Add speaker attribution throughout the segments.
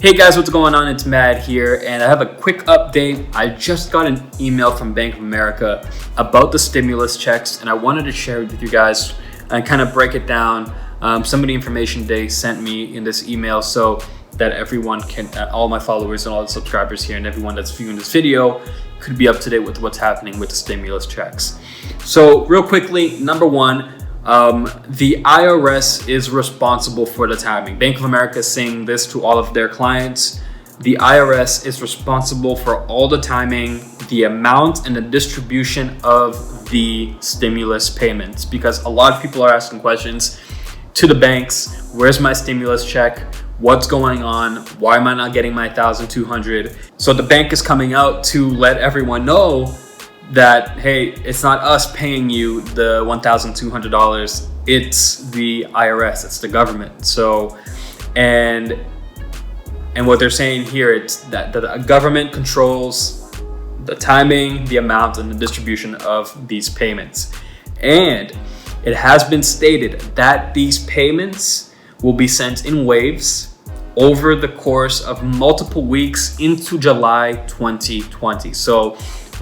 Speaker 1: Hey guys, what's going on? It's Matt here, and I have a quick update. I just got an email from Bank of America about the stimulus checks, and I wanted to share it with you guys and kind of break it down. Some of the information they sent me in this email so that everyone can, all my followers and all the subscribers here and everyone that's viewing this video could be up to date with what's happening with the stimulus checks. So real quickly, number one, the IRS is responsible for the timing. Bank of America is saying this to all of their clients. The IRS is responsible for all the timing, the amount, and the distribution of the stimulus payments, because a lot of people are asking questions to the banks. Where's my stimulus check? What's going on? Why am I not getting my $1,200? So the bank is coming out to let everyone know that, hey, it's not us paying you the $1,200, it's the IRS, it's the government. So, and what they're saying here, it's that the government controls the timing, the amount, and the distribution of these payments. And it has been stated that these payments will be sent in waves over the course of multiple weeks into July 2020. So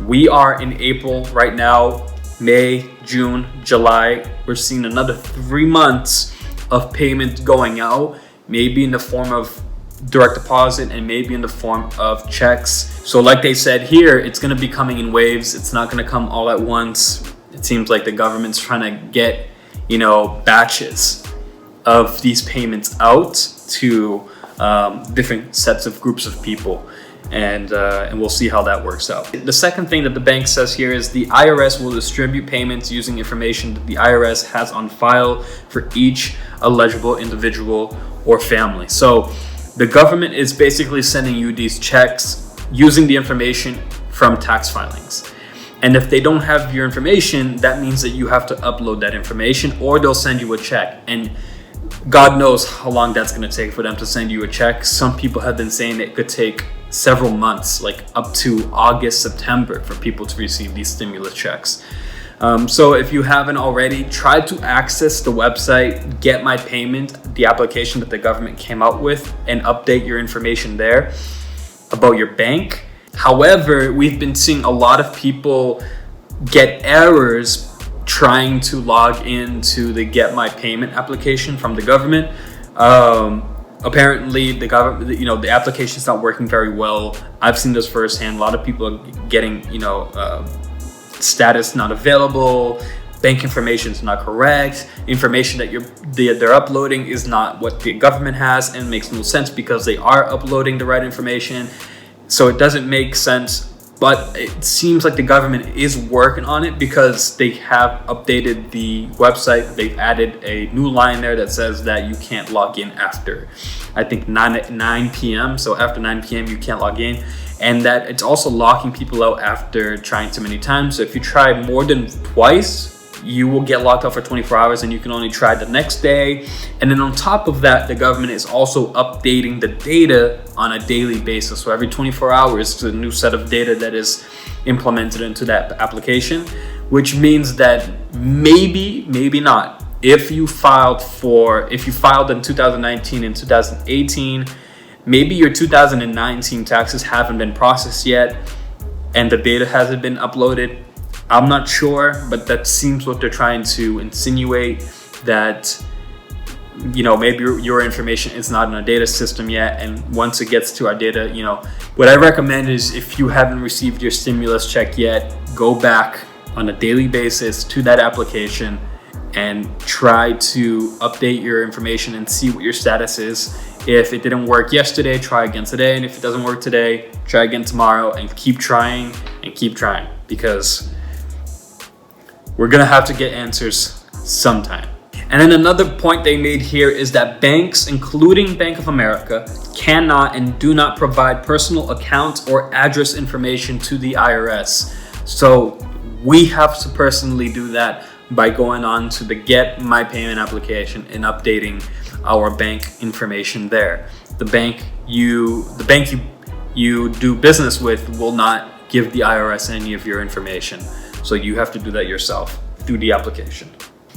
Speaker 1: we are in April right now, May, June, July. We're seeing another 3 months of payment going out, maybe in the form of direct deposit and maybe in the form of checks. So like they said here, it's going to be coming in waves. It's not going to come all at once. It seems like the government's trying to get, batches of these payments out to different sets of groups of people. And we'll see how that works out. The second thing that the bank says here is the IRS will distribute payments using information that the IRS has on file for each eligible individual or family. So the government is basically sending you these checks using the information from tax filings. And if they don't have your information, that means that you have to upload that information, or they'll send you a check. And God knows how long that's going to take for them to send you a check. Some people have been saying it could take several months, like up to August, September, for people to receive these stimulus checks. So if you haven't already, try to access the website, Get My Payment, the application that the government came out with, and update your information there about your bank. However, we've been seeing a lot of people get errors trying to log into the Get My Payment application from the government. Apparently the government, the application's not working very well. I've seen this firsthand. A lot of people are getting, status not available, bank information is not correct, information that they're uploading is not what the government has, and makes no sense because they are uploading the right information. So it doesn't make sense. But it seems like the government is working on it because they have updated the website. They've added a new line there that says that you can't log in after, I think, 9 p.m. So after 9 p.m. you can't log in. And that it's also locking people out after trying too many times. So if you try more than twice, you will get locked out for 24 hours and you can only try the next day. And then on top of that, the government is also updating the data on a daily basis. So every 24 hours, there's a new set of data that is implemented into that application, which means that maybe not. If you filed in 2019 and 2018, maybe your 2019 taxes haven't been processed yet and the data hasn't been uploaded. I'm not sure, but that seems what they're trying to insinuate, that maybe your information is not in a data system yet, and once it gets to our data, what I recommend is, if you haven't received your stimulus check yet, go back on a daily basis to that application and try to update your information and see what your status is. If it didn't work yesterday, try again today, and if it doesn't work today, try again tomorrow, and keep trying, because we're gonna have to get answers sometime. And then another point they made here is that banks, including Bank of America, cannot and do not provide personal account or address information to the IRS. So we have to personally do that by going on to the Get My Payment application and updating our bank information there. The bank you do business with will not give the IRS any of your information. So you have to do that yourself through the application.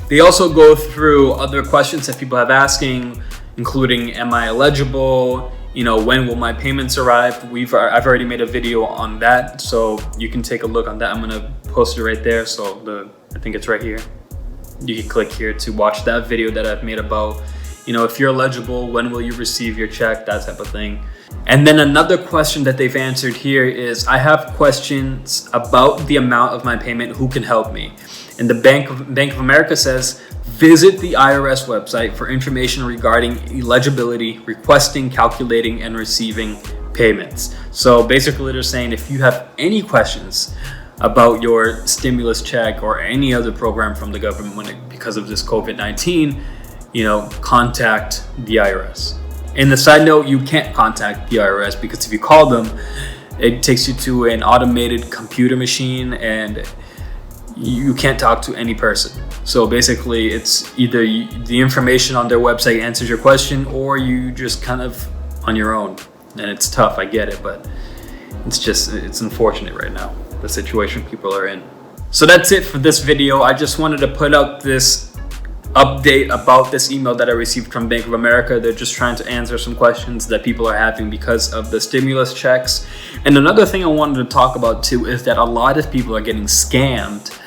Speaker 1: They also go through other questions that people have asking, including, am I eligible? when will my payments arrive? I've already made a video on that, so you can take a look on that. I'm gonna post it right there. So I think it's right here. You can click here to watch that video that I've made about, if you're eligible, when will you receive your check, that type of thing. And then another question that they've answered here is, I have questions about the amount of my payment. Who can help me? And the Bank of America says, visit the IRS website for information regarding eligibility, requesting, calculating, and receiving payments. So basically they're saying, if you have any questions about your stimulus check or any other program from the government because of this COVID-19, contact the IRS. And the side note, you can't contact the IRS because if you call them, it takes you to an automated computer machine and you can't talk to any person. So basically it's either the information on their website answers your question or you just kind of on your own. And it's tough, I get it, but it's unfortunate right now, the situation people are in. So that's it for this video. I just wanted to put out this update about this email that I received from Bank of America. They're just trying to answer some questions that people are having because of the stimulus checks. And another thing I wanted to talk about too is that a lot of people are getting scammed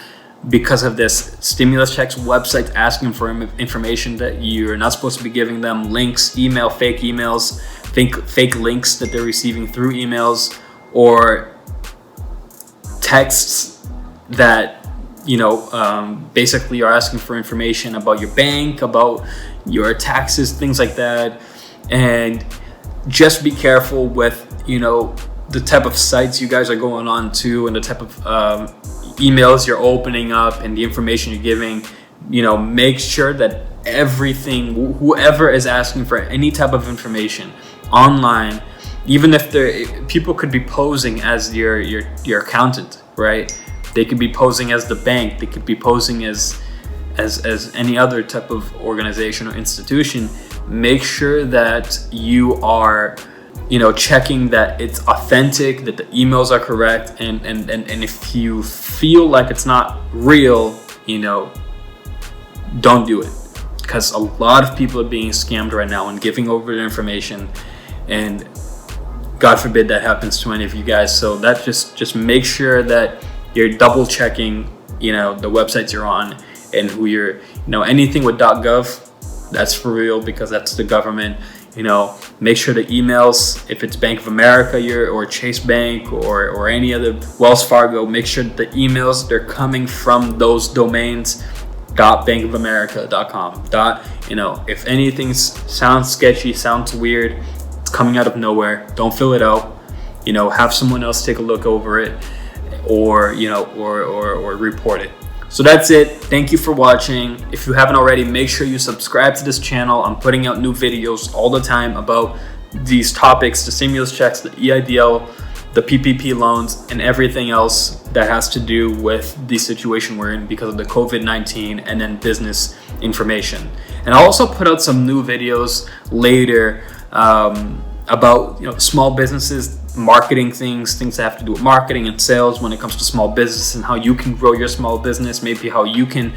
Speaker 1: because of this stimulus checks website asking for information that you're not supposed to be giving them, links, fake emails, fake links that they're receiving through emails, or texts that basically are asking for information about your bank, about your taxes, things like that. And just be careful with the type of sites you guys are going on to and the type of emails you're opening up and the information you're giving. Make sure that everything, whoever is asking for any type of information online, even if people could be posing as your accountant, right? They could be posing as the bank. They could be posing as any other type of organization or institution. Make sure that you are, checking that it's authentic, that the emails are correct, and if you feel like it's not real, don't do it, because a lot of people are being scammed right now and giving over their information, and God forbid that happens to any of you guys. So that just make sure that you're double checking, the websites you're on and who you're, anything with .gov, that's for real because that's the government. Make sure the emails, if it's Bank of America or Chase Bank or any other, Wells Fargo, make sure that the emails, they're coming from those domains, .bankofamerica.com. If anything sounds sketchy, sounds weird, it's coming out of nowhere, don't fill it out. Have someone else take a look over it, or report it. So that's it. Thank you for watching. If you haven't already, make sure you subscribe to this channel. I'm putting out new videos all the time about these topics, the stimulus checks, the EIDL, the PPP loans, and everything else that has to do with the situation we're in because of the COVID-19 and then business information. And I'll also put out some new videos later about small businesses, marketing things that have to do with marketing and sales when it comes to small business, and how you can grow your small business, maybe how you can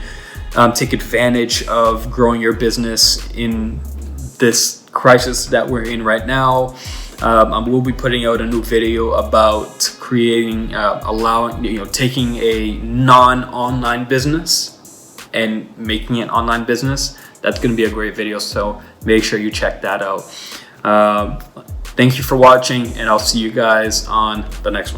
Speaker 1: take advantage of growing your business in this crisis that we're in right now. I will be putting out a new video about creating, taking a non-online business and making it online business. That's going to be a great video, so make sure you check that out. Thank you for watching, and I'll see you guys on the next one.